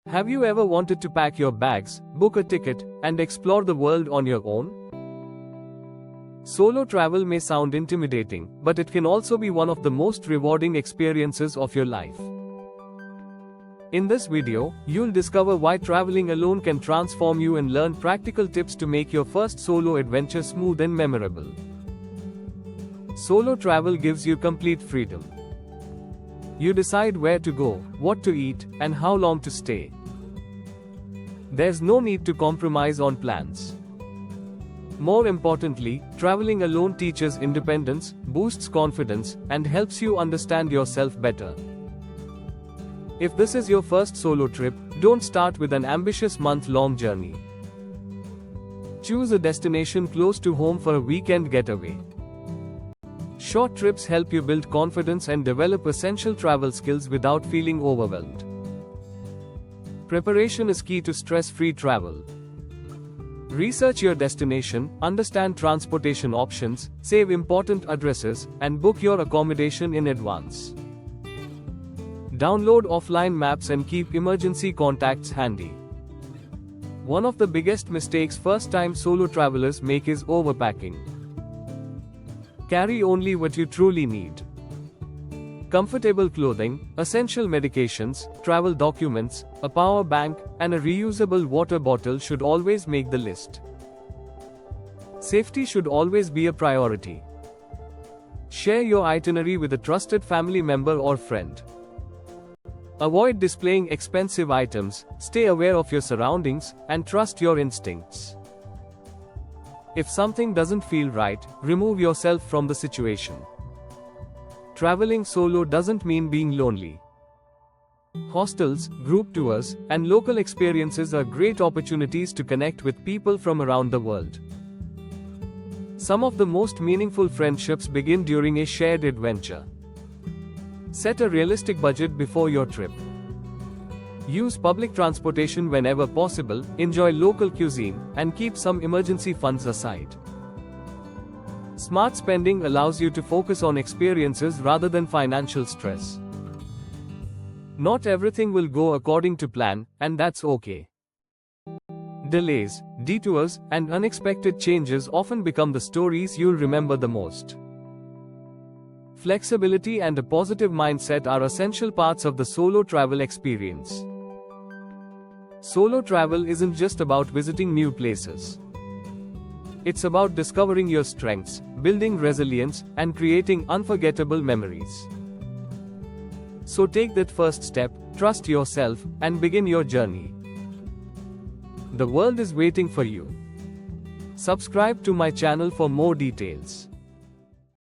Have you ever wanted to pack your bags, book a ticket, and explore the world on your own? Solo travel may sound intimidating, but it can also be one of the most rewarding experiences of your life. In this video, you'll discover why traveling alone can transform you and learn practical tips to make your first solo adventure smooth and memorable. Solo travel gives you complete freedom. You decide where to go, what to eat, and how long to stay. There's no need to compromise on plans. More importantly, traveling alone teaches independence, boosts confidence, and helps you understand yourself better. If this is your first solo trip, don't start with an ambitious month-long journey. Choose a destination close to home for a weekend getaway. Short trips help you build confidence and develop essential travel skills without feeling overwhelmed. Preparation is key to stress-free travel. Research your destination, understand transportation options, save important addresses, and book your accommodation in advance. Download offline maps and keep emergency contacts handy. One of the biggest mistakes first-time solo travelers make is overpacking. Carry only what you truly need. Comfortable clothing, essential medications, travel documents, a power bank, and a reusable water bottle should always make the list. Safety should always be a priority. Share your itinerary with a trusted family member or friend. Avoid displaying expensive items, stay aware of your surroundings, and trust your instincts. If something doesn't feel right, remove yourself from the situation. Traveling solo doesn't mean being lonely. Hostels, group tours, and local experiences are great opportunities to connect with people from around the world. Some of the most meaningful friendships begin during a shared adventure. Set a realistic budget before your trip. Use public transportation whenever possible, enjoy local cuisine, and keep some emergency funds aside. Smart spending allows you to focus on experiences rather than financial stress. Not everything will go according to plan, and that's okay. Delays, detours, and unexpected changes often become the stories you'll remember the most. Flexibility and a positive mindset are essential parts of the solo travel experience. Solo travel isn't just about visiting new places. It's about discovering your strengths, building resilience, and creating unforgettable memories. So take that first step, trust yourself, and begin your journey. The world is waiting for you. Subscribe to my channel for more details.